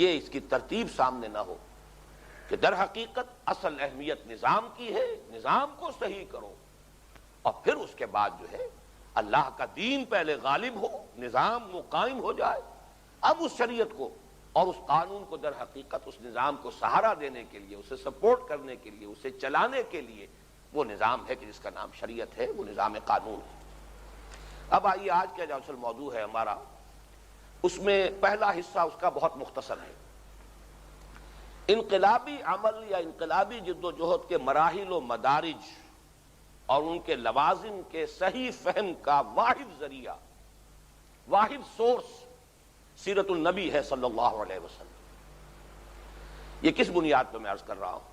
یہ اس کی ترتیب سامنے نہ ہو کہ در حقیقت اصل اہمیت نظام کی ہے، نظام کو صحیح کرو، اور پھر اس کے بعد جو ہے اللہ کا دین پہلے غالب ہو، نظام وہ قائم ہو جائے، اب اس شریعت کو اور اس قانون کو در حقیقت اس نظام کو سہارا دینے کے لیے، اسے سپورٹ کرنے کے لیے، اسے چلانے کے لیے وہ نظام ہے کہ جس کا نام شریعت ہے، وہ نظام قانون ہے۔ اب آئیے آج کا جو اصل موضوع ہے ہمارا، اس میں پہلا حصہ اس کا بہت مختصر ہے۔ انقلابی عمل یا انقلابی جد و جہد کے مراحل و مدارج اور ان کے لوازم کے صحیح فہم کا واحد ذریعہ، واحد سورس سیرت النبی ہے صلی اللہ علیہ وسلم۔ یہ کس بنیاد پہ میں عرض کر رہا ہوں؟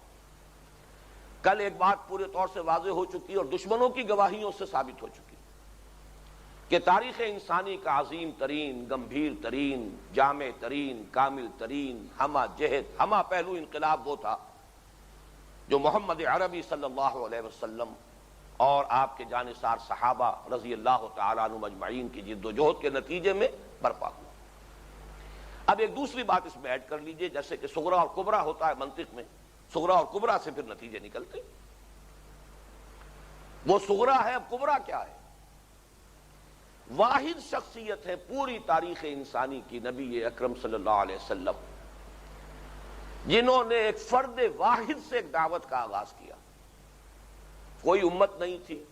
کل ایک بات پورے طور سے واضح ہو چکی اور دشمنوں کی گواہیوں سے ثابت ہو چکی کہ تاریخ انسانی کا عظیم ترین، گمبھیر ترین، جامع ترین، کامل ترین، ہمہ جہت، ہمہ پہلو انقلاب وہ تھا جو محمد عربی صلی اللہ علیہ وسلم اور آپ کے جانثار صحابہ رضی اللہ تعالیٰ عنہم اجمعین کی جد و جہد کے نتیجے میں برپا ہوا۔ اب ایک دوسری بات اس میں ایڈ کر لیجئے، جیسے کہ صغرا اور کبرا ہوتا ہے منطق میں، صغرا اور کبرا سے پھر نتیجے نکلتے، وہ صغرا ہے، اب کبرا کیا ہے؟ واحد شخصیت ہے پوری تاریخ انسانی کی، نبی اکرم صلی اللہ علیہ وسلم، جنہوں نے ایک فرد واحد سے ایک دعوت کا آغاز کیا۔ کوئی امت نہیں تھی،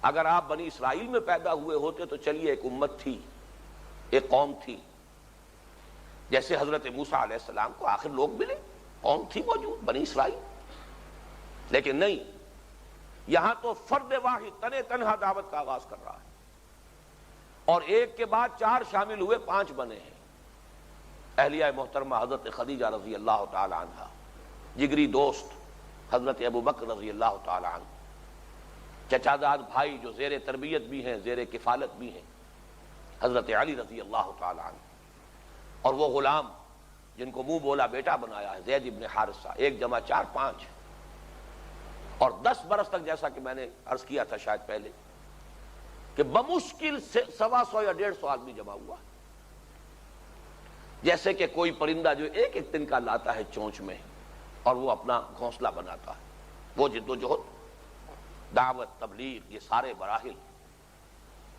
اگر آپ بنی اسرائیل میں پیدا ہوئے ہوتے تو چلیے ایک امت تھی، ایک قوم تھی، جیسے حضرت موسیٰ علیہ السلام کو آخر لوگ ملے، قوم تھی موجود بنی اسرائیل، لیکن نہیں، یہاں تو فرد واحد تنے تنہا دعوت کا آغاز کر رہا ہے، اور ایک کے بعد 4 شامل ہوئے، 5 بنے ہیں۔ اہلیہ محترمہ حضرت خدیجہ رضی اللہ تعالی عنہ، جگری دوست حضرت ابو بکر رضی اللہ تعالی عنہ، چچاداد بھائی جو زیر تربیت بھی ہیں، زیر کفالت بھی ہیں، حضرت علی رضی اللہ تعالی عنہ، اور وہ غلام جن کو منہ بولا بیٹا بنایا ہے زید ابن حارثہ، 1 جمع 4 5، اور 10 برس تک، جیسا کہ میں نے عرض کیا تھا شاید پہلے، کہ بمشکل سے 125 یا 150 آدمی جمع ہوا، جیسے کہ کوئی پرندہ جو ایک ایک تنکا لاتا ہے چونچ میں اور وہ اپنا گھونسلہ بناتا ہے، وہ جد و جہد، دعوت، تبلیغ، یہ سارے مراحل۔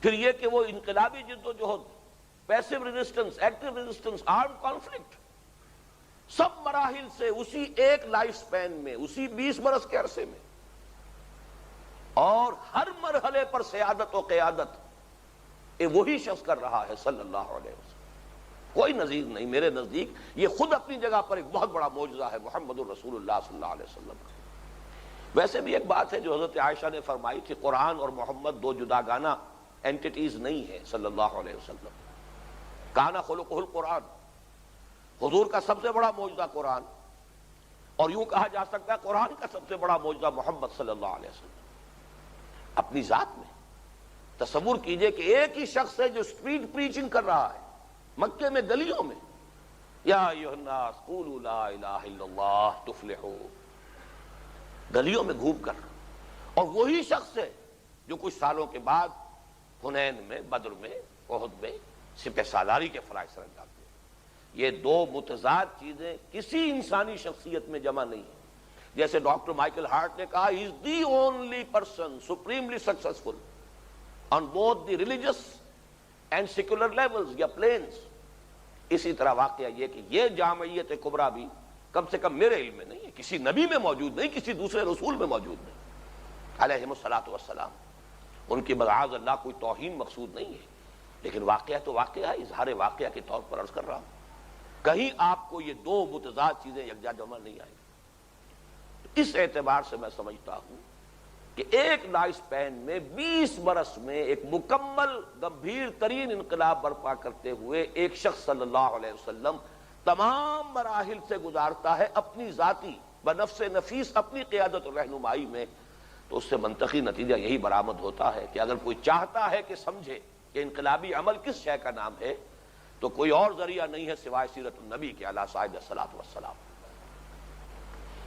پھر یہ کہ وہ انقلابی جد و جہد، passive resistance, active resistance, armed conflict, سب مراحل سے اسی ایک لائف سپین میں، اسی 20 برس کے عرصے میں، اور ہر مرحلے پر سیادت و قیادت وہی شخص کر رہا ہے صلی اللہ علیہ وسلم، کوئی نظیر نہیں۔ میرے نزدیک یہ خود اپنی جگہ پر ایک بہت بڑا معجزہ ہے محمد الرسول اللہ صلی اللہ علیہ وسلم کا۔ ویسے بھی ایک بات ہے جو حضرت عائشہ نے فرمائی تھی، قرآن اور محمد 2 جداگانہ اینٹیٹیز نہیں ہیں صلی اللہ علیہ وسلم۔ کانا خلقہ القرآن، حضور کا سب سے بڑا معجزہ قرآن، اور یوں کہا جا سکتا ہے قرآن کا سب سے بڑا معجزہ محمد صلی اللہ علیہ وسلم اپنی ذات میں۔ تصور کیجئے کہ ایک ہی شخص ہے جو اسٹریٹ پریچنگ کر رہا ہے مکے میں، گلیوں میں، یا ایھا الناس قولوا لا الہ الا اللہ تفلحوا، گلیوں میں گھوم کر، اور وہی شخص ہے جو کچھ سالوں کے بعد حنین میں، بدر میں، احد میں سپہ سالاری کے فرائض سر انجام دیں۔ یہ 2 متضاد چیزیں کسی انسانی شخصیت میں جمع نہیں ہیں۔ جیسے ڈاکٹر مائیکل ہارٹ نے کہا، he is the only person supremely successful on both the religious and secular levels یا planes۔ اسی طرح واقعہ یہ کہ یہ جامعیت کبریٰ بھی کم سے کم میرے علم میں نہیں ہے، کسی نبی میں موجود نہیں، کسی دوسرے رسول میں موجود نہیں علیہم الصلاۃ والسلام۔ ان کی معاذ اللہ کوئی توہین مقصود نہیں ہے، لیکن واقعہ تو واقعہ ہے، اظہار واقعہ کے طور پر عرض کر رہا ہوں۔ کہیں آپ کو یہ 2 متضاد چیزیں یکجا جمع نہیں آئیں۔ اس اعتبار سے میں سمجھتا ہوں کہ ایک لائف سپین میں 20 برس میں ایک مکمل گمبھیر ترین انقلاب برپا کرتے ہوئے ایک شخص صلی اللہ علیہ وسلم تمام مراحل سے گزارتا ہے اپنی ذاتی بنفس نفیس اپنی قیادت اور رہنمائی میں، تو اس سے منطقی نتیجہ یہی برآمد ہوتا ہے کہ اگر کوئی چاہتا ہے کہ سمجھے کہ انقلابی عمل کس شے کا نام ہے، تو کوئی اور ذریعہ نہیں ہے سوائے سیرت النبی کے علیہ صاحب الصلاۃ والسلام۔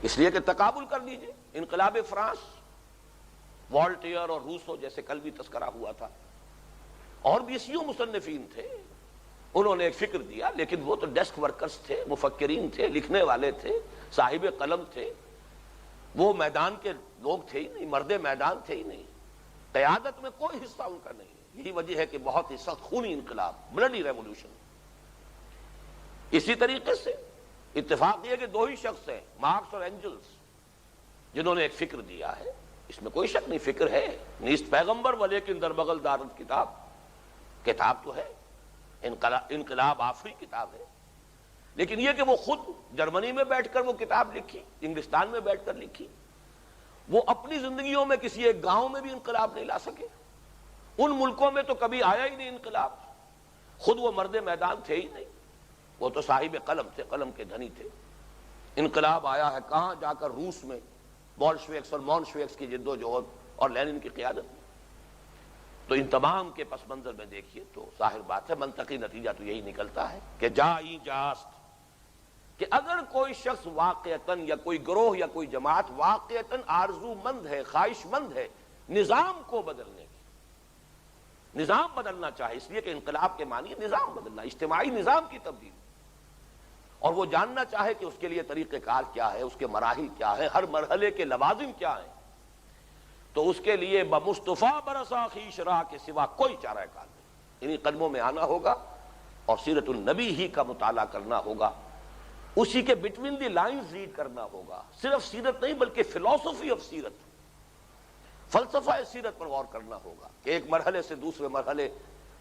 اس لیے کہ تقابل کر لیجئے، انقلاب فرانس، والٹیئر اور روسو جیسے کل بھی تذکرہ ہوا تھا، اور بھی اسی مصنفین تھے، انہوں نے ایک فکر دیا، لیکن وہ تو ڈیسک ورکرز تھے، مفکرین تھے، لکھنے والے تھے، صاحب قلم تھے، وہ میدان کے لوگ تھے ہی نہیں، مرد میدان تھے ہی نہیں، قیادت میں کوئی حصہ ان کا نہیں ہے۔ یہی وجہ ہے کہ بہت ہی سخت خونی انقلاب، بلڈی ریولوشن۔ اسی طریقے سے اتفاق یہ کہ دو ہی شخص ہیں، مارکس اور اینجلس، جنہوں نے ایک فکر دیا ہے، اس میں کوئی شک نہیں، فکر ہے، نیست پیغمبر ولیکن در بغل دارد کتاب، کتاب تو ہے، انقلاب آفری کتاب ہے، لیکن یہ کہ وہ خود جرمنی میں بیٹھ کر وہ کتاب لکھی، انگلستان میں بیٹھ کر لکھی، وہ اپنی زندگیوں میں کسی ایک گاؤں میں بھی انقلاب نہیں لا سکے، ان ملکوں میں تو کبھی آیا ہی نہیں انقلاب، خود وہ مرد میدان تھے ہی نہیں، وہ تو صاحب قلم تھے، قلم کے دھنی تھے۔ انقلاب آیا ہے کہاں؟ جا کر روس میں، بولشویکس اور مونشویکس کی جد و جہد اور لینن کی قیادت میں۔ تو ان تمام کے پس منظر میں دیکھیے تو ظاہر بات ہے، منطقی نتیجہ تو یہی نکلتا ہے کہ جائی جاست، کہ اگر کوئی شخص واقعتاً یا کوئی گروہ یا کوئی جماعت واقعتاً آرزو مند ہے، خواہش مند ہے نظام کو بدلنے کی، نظام بدلنا چاہے، اس لیے کہ انقلاب کے معنی نظام بدلنا، اجتماعی نظام کی تبدیلی، اور وہ جاننا چاہے کہ اس کے لیے طریقہ کار کیا ہے، اس کے مراحل کیا ہے، ہر مرحلے کے لوازم کیا ہیں، تو اس کے لیے بمصطفیٰ برسا خویش راہ کے سوا کوئی چارہ کار نہیں، انہی قدموں میں آنا ہوگا اور سیرت النبی ہی کا مطالعہ کرنا ہوگا، اسی کے بٹوین دی لائنز ریڈ کرنا ہوگا، صرف سیرت نہیں بلکہ فلسفی آف سیرت، فلسفہ سیرت پر غور کرنا ہوگا کہ ایک مرحلے سے دوسرے مرحلے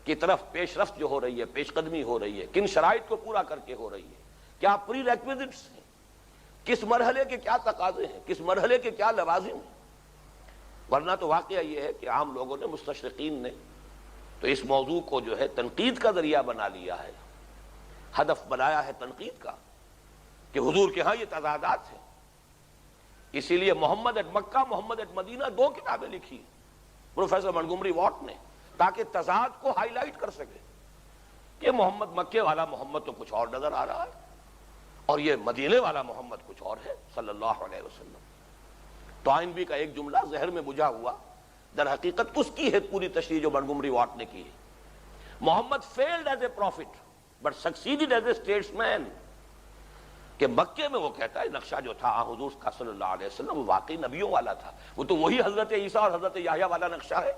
کی طرف پیش رفت جو ہو رہی ہے، پیش قدمی ہو رہی ہے، کن شرائط کو پورا کر کے ہو رہی ہے، کیا پری ریکویزٹس ہیں، کس مرحلے کے کیا تقاضے ہیں، کس مرحلے کے کیا لوازم ہیں۔ ورنہ تو واقعہ یہ ہے کہ عام لوگوں نے، مستشرقین نے تو اس موضوع کو جو ہے تنقید کا ذریعہ بنا لیا ہے، ہدف بنایا ہے تنقید کا، کہ حضور کے ہاں یہ تضادات ہیں، اسی لیے محمد at Mecca, Muhammad at Medina دو کتابیں لکھی پروفیسر منگومری واٹ نے، تاکہ تضاد کو ہائی لائٹ کر سکے کہ محمد مکے والا محمد تو کچھ اور نظر آ رہا ہے اور یہ مدینے والا محمد کچھ اور ہے صلی اللہ علیہ وسلم۔ تو آئنوی کا ایک جملہ ذہن میں بجھا ہوا در حقیقت اس کی ہے پوری تشریح جو منگومری واٹ نے کی ہے، Muhammad failed as a prophet but succeeded as a statesman, کہ مکے میں وہ کہتا ہے نقشہ جو تھا حضور کا صلی اللہ علیہ وسلم وہ واقعی نبیوں والا تھا، وہ تو وہی حضرت عیسیٰ اور حضرت یحییٰ والا نقشہ ہے،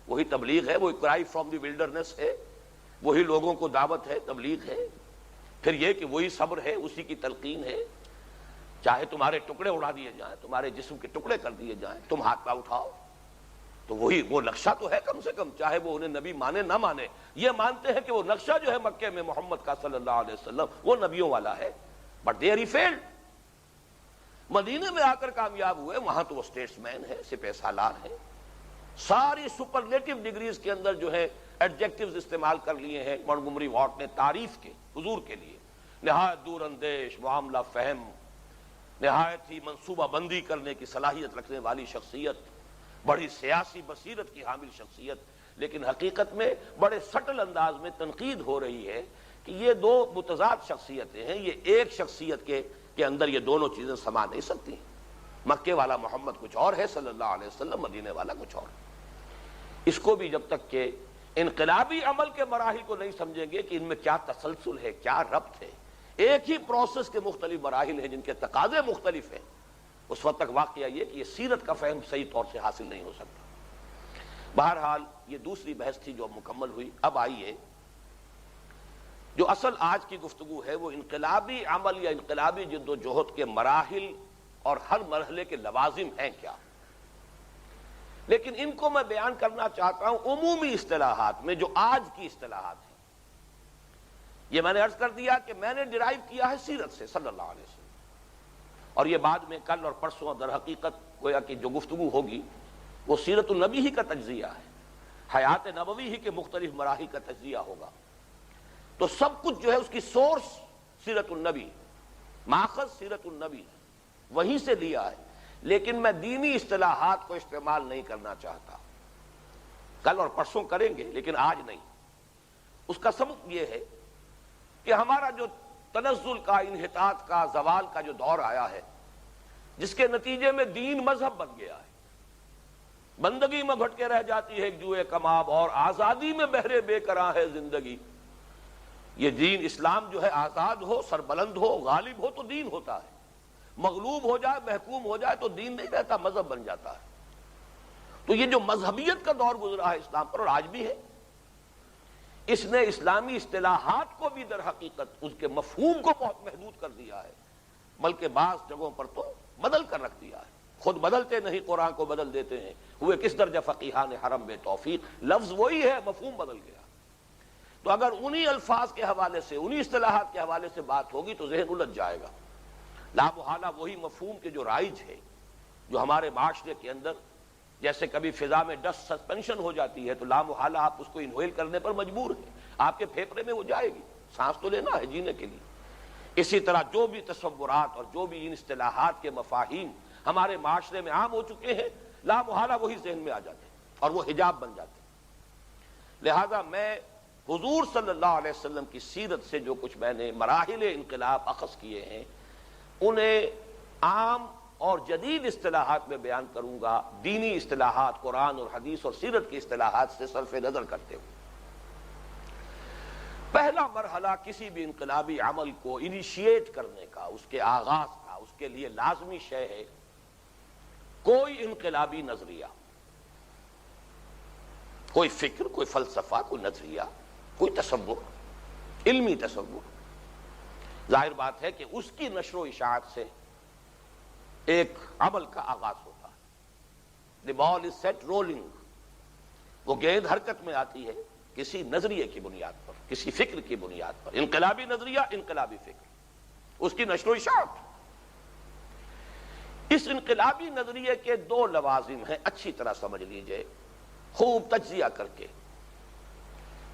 وہی تبلیغ ہے، وہی کرائی فرام دی ولڈرنس ہے، وہی لوگوں کو دعوت ہے، تبلیغ ہے، پھر یہ کہ وہی صبر ہے، اسی کی تلقین ہے، چاہے تمہارے ٹکڑے اڑا دیے جائیں، تمہارے جسم کے ٹکڑے کر دیے جائیں، تم ہاتھ پہ اٹھاؤ، تو وہی وہ نقشہ تو ہے کم سے کم، چاہے وہ انہیں نبی مانے نہ مانے، یہ مانتے ہیں کہ وہ نقشہ جو ہے مکے میں محمد کا صلی اللہ علیہ وسلم وہ نبیوں والا ہے، بٹ دیر ہی فیلڈ۔ مدینے میں آ کر کامیاب ہوئے، وہاں تو وہ اسٹیٹس مین ہے، سپہ سالار ہے، ساری سپرلیٹو ڈگریز کے اندر جو ہے ایڈجیکٹیوز استعمال کر لیے ہیں منگومری واٹ نے تعریف کے، حضور کے لیے، نہایت دور اندیش، معاملہ فہم، نہایت ہی منصوبہ بندی کرنے کی صلاحیت رکھنے والی شخصیت، بڑی سیاسی بصیرت کی حامل شخصیت، لیکن حقیقت میں بڑے سٹل انداز میں تنقید ہو رہی ہے کہ یہ دو متضاد شخصیتیں ہیں، یہ ایک شخصیت کے اندر یہ دونوں چیزیں سما نہیں سکتی، مکے والا محمد کچھ اور ہے صلی اللہ علیہ وسلم، مدینے والا کچھ اور ہے۔ اس کو بھی جب تک کہ انقلابی عمل کے مراحل کو نہیں سمجھیں گے کہ ان میں کیا تسلسل ہے، کیا ربط ہے، ایک ہی پروسیس کے مختلف مراحل ہیں جن کے تقاضے مختلف ہیں، اس وقت تک واقعہ یہ کہ یہ سیرت کا فہم صحیح طور سے حاصل نہیں ہو سکتا۔ بہرحال یہ دوسری بحث تھی جو مکمل ہوئی۔ اب آئیے جو اصل آج کی گفتگو ہے وہ انقلابی عمل یا انقلابی جد و جہد کے مراحل اور ہر مرحلے کے لوازم ہیں کیا، لیکن ان کو میں بیان کرنا چاہتا ہوں عمومی اصطلاحات میں جو آج کی اصطلاحات ہیں۔ یہ میں نے عرض کر دیا کہ میں نے ڈرائیو کیا ہے سیرت سے صلی اللہ علیہ وسلم، اور یہ بعد میں کل اور پرسوں در حقیقت گویا کہ جو گفتگو ہوگی وہ سیرت النبی ہی کا تجزیہ ہے، حیات نبوی ہی کے مختلف مراحل کا تجزیہ ہوگا، تو سب کچھ جو ہے اس کی سورس سیرت النبی، ماخذ سیرت النبی وہیں سے لیا ہے، لیکن میں دینی اصطلاحات کو استعمال نہیں کرنا چاہتا، کل اور پرسوں کریں گے لیکن آج نہیں۔ اس کا سبب یہ ہے کہ ہمارا جو تنزل کا، انحطاط کا، زوال کا جو دور آیا ہے، جس کے نتیجے میں دین مذہب بن گیا ہے، بندگی میں گھٹ کے رہ جاتی ہے ایک جوئے کماب، اور آزادی میں بہرے بے قراں ہے زندگی، یہ دین اسلام جو ہے آزاد ہو، سربلند ہو، غالب ہو تو دین ہوتا ہے، مغلوب ہو جائے، محکوم ہو جائے تو دین نہیں رہتا، مذہب بن جاتا ہے۔ تو یہ جو مذہبیت کا دور گزرا ہے اسلام پر، اور آج بھی ہے، اس نے اسلامی اصطلاحات کو بھی در حقیقت اس کے مفہوم کو بہت محدود کر دیا ہے، بلکہ بعض جگہوں پر تو بدل کر رکھ دیا ہے۔ خود بدلتے نہیں، قرآن کو بدل دیتے ہیں، ہوئے کس درجہ فقیہان حرم بے توفیق، لفظ وہی ہے، مفہوم بدل گیا۔ تو اگر انہی الفاظ کے حوالے سے، انہی اصطلاحات کے حوالے سے بات ہوگی تو ذہن الجھ جائے گا۔ لا محالہ وہی مفہوم کے جو رائج ہے، جو ہمارے معاشرے کے اندر جیسے کبھی فضا میں ڈسٹ سسپینشن ہو جاتی ہے تو لا محالہ آپ اس کو انہیل کرنے پر مجبور ہیں، آپ کے پھیپھڑے میں وہ جائے گی، سانس تو لینا ہے جینے کے لیے۔ اسی طرح جو بھی تصورات اور جو بھی ان اصطلاحات کے مفاہیم ہمارے معاشرے میں عام ہو چکے ہیں، لا محالہ وہی ذہن میں آ جاتے ہیں اور وہ حجاب بن جاتے ہیں۔ لہذا میں حضور صلی اللہ علیہ وسلم کی سیرت سے جو کچھ میں نے مراحل انقلاب اخذ کیے ہیں، انہیں عام اور جدید اصطلاحات میں بیان کروں گا، دینی اصطلاحات قرآن اور حدیث اور سیرت کی اصطلاحات سے صرف نظر کرتے ہوئے۔ پہلا مرحلہ کسی بھی انقلابی عمل کو انیشیٹ کرنے کا، اس کے آغاز کا، اس کے لیے لازمی شے ہے کوئی انقلابی نظریہ، کوئی فکر، کوئی فلسفہ، کوئی نظریہ، کوئی تصور، علمی تصور۔ ظاہر بات ہے کہ اس کی نشر و اشاعت سے ایک عمل کا آغاز ہوتا ہے۔ The ball is set rolling، وہ گیند حرکت میں آتی ہے کسی نظریے کی بنیاد پر، کسی فکر کی بنیاد پر، انقلابی نظریہ، انقلابی فکر، اس کی نشر و اشاعت۔ اس انقلابی نظریے کے دو لوازم ہیں، اچھی طرح سمجھ لیجئے خوب تجزیہ کر کے۔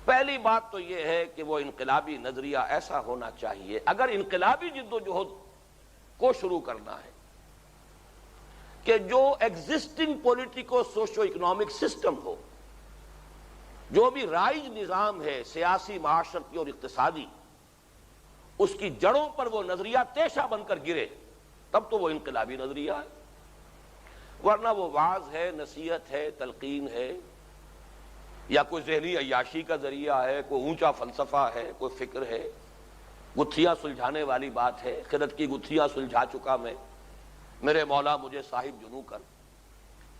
پہلی بات تو یہ ہے کہ وہ انقلابی نظریہ ایسا ہونا چاہیے، اگر انقلابی جد و جہد کو شروع کرنا ہے، کہ جو existing politico socio economic system ہو، جو بھی رائج نظام ہے سیاسی، معاشرتی اور اقتصادی، اس کی جڑوں پر وہ نظریہ تیشہ بن کر گرے، تب تو وہ انقلابی نظریہ ہے۔ ورنہ وہ وعظ ہے، نصیحت ہے، تلقین ہے، یا کوئی ذہنی عیاشی کا ذریعہ ہے، کوئی اونچا فلسفہ ہے، کوئی فکر ہے، گتھیاں سلجھانے والی بات ہے، خرد کی گتھیاں سلجھا چکا میں، میرے مولا مجھے صاحب جنو کر،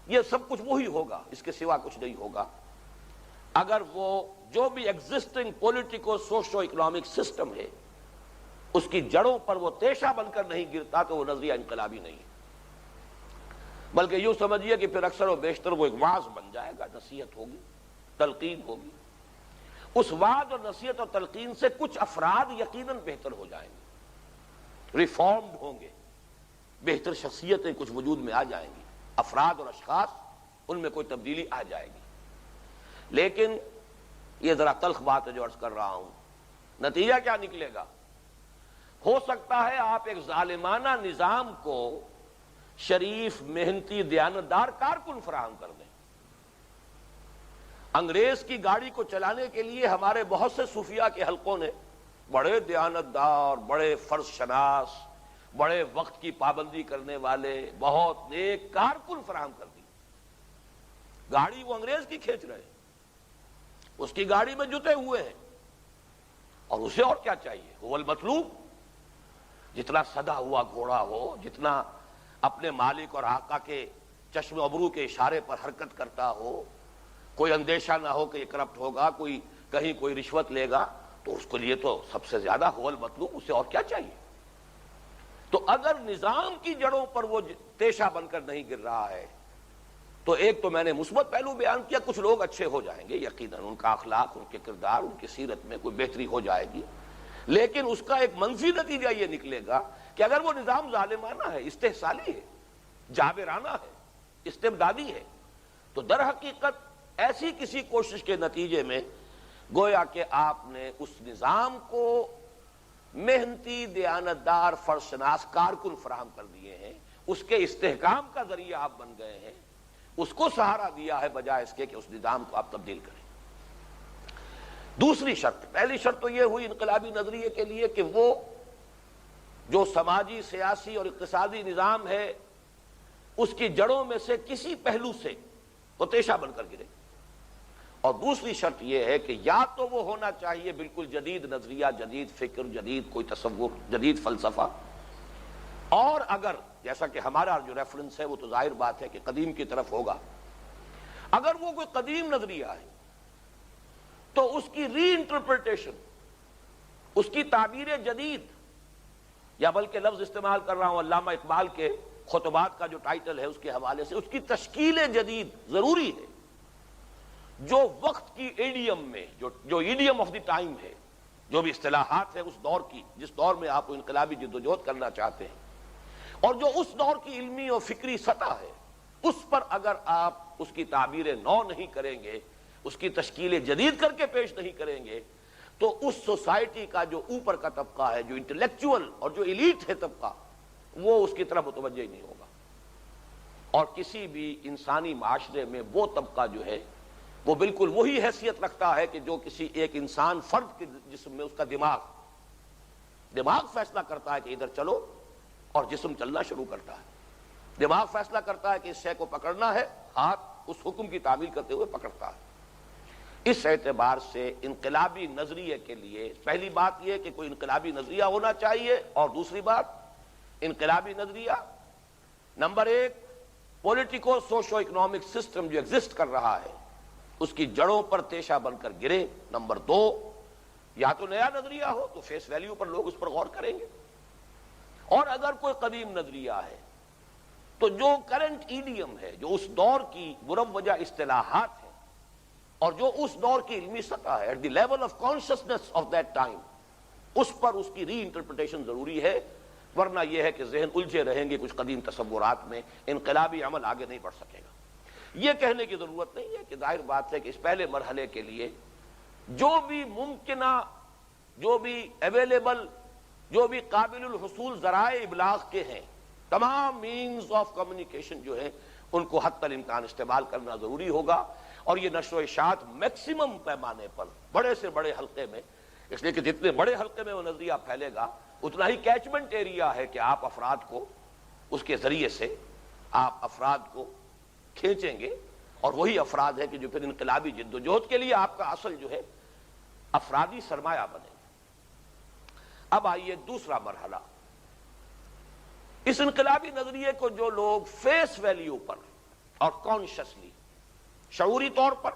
یہ سب کچھ وہی ہوگا، اس کے سوا کچھ نہیں ہوگا۔ اگر وہ جو بھی existing politico socio economic system ہے اس کی جڑوں پر وہ تیشہ بن کر نہیں گرتا تو وہ نظریہ انقلابی نہیں ہے، بلکہ یوں سمجھیے کہ پھر اکثر و بیشتر وہ ایک وعظ بن جائے گا، نصیحت ہوگی، تلقین ہوگی۔ اس وعظ اور نصیحت اور تلقین سے کچھ افراد یقیناً بہتر ہو جائیں گے، ریفارمڈ ہوں گے، بہتر شخصیتیں کچھ وجود میں آ جائیں گی، افراد اور اشخاص ان میں کوئی تبدیلی آ جائے گی۔ لیکن یہ ذرا تلخ بات ہے جو عرض کر رہا ہوں، نتیجہ کیا نکلے گا؟ ہو سکتا ہے آپ ایک ظالمانہ نظام کو شریف، محنتی، دیانتدار کارکن فراہم کر دیں۔ انگریز کی گاڑی کو چلانے کے لیے ہمارے بہت سے صوفیاء کے حلقوں نے بڑے دیانتدار، بڑے فرض شناس، بڑے وقت کی پابندی کرنے والے بہت نیک کارکن فراہم کر دی۔ گاڑی وہ انگریز کی کھینچ رہے ہیں، اس کی گاڑی میں جتے ہوئے ہیں، اور اسے اور کیا چاہیے؟ هو المطلوب، جتنا سدا ہوا گھوڑا ہو، جتنا اپنے مالک اور آقا کے چشم ابرو کے اشارے پر حرکت کرتا ہو، کوئی اندیشہ نہ ہو کہ یہ کرپٹ ہوگا، کہیں کوئی رشوت لے گا، تو اس کے لیے تو سب سے زیادہ هو المطلوب، اسے اور کیا چاہیے؟ تو اگر نظام کی جڑوں پر وہ تیشہ بن کر نہیں گر رہا ہے تو ایک تو میں نے مثبت پہلو بیان کیا، کچھ لوگ اچھے ہو جائیں گے یقیناً، ان کا اخلاق، ان کے کردار، ان کی سیرت میں کوئی بہتری ہو جائے گی، لیکن اس کا ایک منفی نتیجہ یہ نکلے گا کہ اگر وہ نظام ظالمانہ ہے، استحصالی ہے، جابرانہ ہے، استبدادی ہے، تو در حقیقت ایسی کسی کوشش کے نتیجے میں گویا کہ آپ نے اس نظام کو محنتی، دیانتدار، فرض شناس کارکن فراہم کر دیے ہیں، اس کے استحکام کا ذریعہ آپ بن گئے ہیں، اس کو سہارا دیا ہے بجائے اس کے کہ اس نظام کو آپ تبدیل کریں۔ دوسری شرط، پہلی شرط تو یہ ہوئی انقلابی نظریے کے لیے کہ وہ جو سماجی، سیاسی اور اقتصادی نظام ہے اس کی جڑوں میں سے کسی پہلو سے وہ تیشہ بن کر گرے، اور دوسری شرط یہ ہے کہ یا تو وہ ہونا چاہیے بالکل جدید نظریہ، جدید فکر، جدید کوئی تصور، جدید فلسفہ، اور اگر جیسا کہ ہمارا جو ریفرنس ہے وہ تو ظاہر بات ہے کہ قدیم کی طرف ہوگا، اگر وہ کوئی قدیم نظریہ ہے تو اس کی ری انٹرپریٹیشن، اس کی تعبیر جدید، یا بلکہ لفظ استعمال کر رہا ہوں علامہ اقبال کے خطبات کا جو ٹائٹل ہے اس کے حوالے سے، اس کی تشکیل جدید ضروری ہے، جو وقت کی ایڈیم میں، جو ایڈیم آف دی ٹائم ہے، جو بھی اصطلاحات ہے اس دور کی، جس دور میں آپ انقلابی جدوجہد کرنا چاہتے ہیں، اور جو اس دور کی علمی اور فکری سطح ہے، اس پر اگر آپ اس کی تعبیر نو نہیں کریں گے، اس کی تشکیل جدید کر کے پیش نہیں کریں گے، تو اس سوسائٹی کا جو اوپر کا طبقہ ہے، جو انٹلیکچول اور جو ایلیٹ ہے طبقہ، وہ اس کی طرف متوجہ ہی نہیں ہوگا۔ اور کسی بھی انسانی معاشرے میں وہ طبقہ جو ہے وہ بالکل وہی حیثیت رکھتا ہے کہ جو کسی ایک انسان فرد کے جسم میں اس کا دماغ فیصلہ کرتا ہے کہ ادھر چلو، اور جسم چلنا شروع کرتا ہے۔ دماغ فیصلہ کرتا ہے کہ اس شے کو پکڑنا ہے، ہاتھ اس حکم کی تعمیل کرتے ہوئے پکڑتا ہے۔ اس اعتبار سے انقلابی نظریے کے لیے پہلی بات یہ کہ کوئی انقلابی نظریہ ہونا چاہیے، اور دوسری بات انقلابی نظریہ نمبر ایک پولیٹیکو سوشو اکنامک سسٹم جو ایگزسٹ کر رہا ہے اس کی جڑوں پر تیشہ بن کر گرے۔ نمبر دو، یا تو نیا نظریہ ہو تو فیس ویلیو پر لوگ اس پر غور کریں گے، اور اگر کوئی قدیم نظریہ ہے تو جو کرنٹ ایڈیم ہے، جو اس دور کی مروجہ اصطلاحات ہیں اور جو اس دور کی علمی سطح ہے، at the level of consciousness of that time, اس پر اس کی ری انٹرپریٹیشن ضروری ہے، ورنہ یہ ہے کہ ذہن الجھے رہیں گے کچھ قدیم تصورات میں، انقلابی عمل آگے نہیں بڑھ سکے گا۔ یہ کہنے کی ضرورت نہیں ہے کہ ظاہر بات ہے کہ اس پہلے مرحلے کے لیے جو بھی ممکنہ، جو بھی اویلیبل، جو بھی قابل الحصول ذرائع ابلاغ کے ہیں، تمام مینز آف کمیونیکیشن جو ہیں ان کو حتی الامکان استعمال کرنا ضروری ہوگا، اور یہ نشر و اشاعت میکسیمم پیمانے پر بڑے سے بڑے حلقے میں، اس لیے کہ جتنے بڑے حلقے میں وہ نظریہ پھیلے گا اتنا ہی کیچمنٹ ایریا ہے کہ آپ افراد کو اس کے ذریعے سے آپ افراد کو کھینچیں گے، اور وہی افراد ہے کہ جو پھر انقلابی جدوجہد کے لیے آپ کا اصل جو ہے افرادی سرمایہ بنے گا۔ اب آئیے دوسرا مرحلہ، اس انقلابی نظریے کو جو لوگ فیس ویلیو پر اور کانشسلی، شعوری طور پر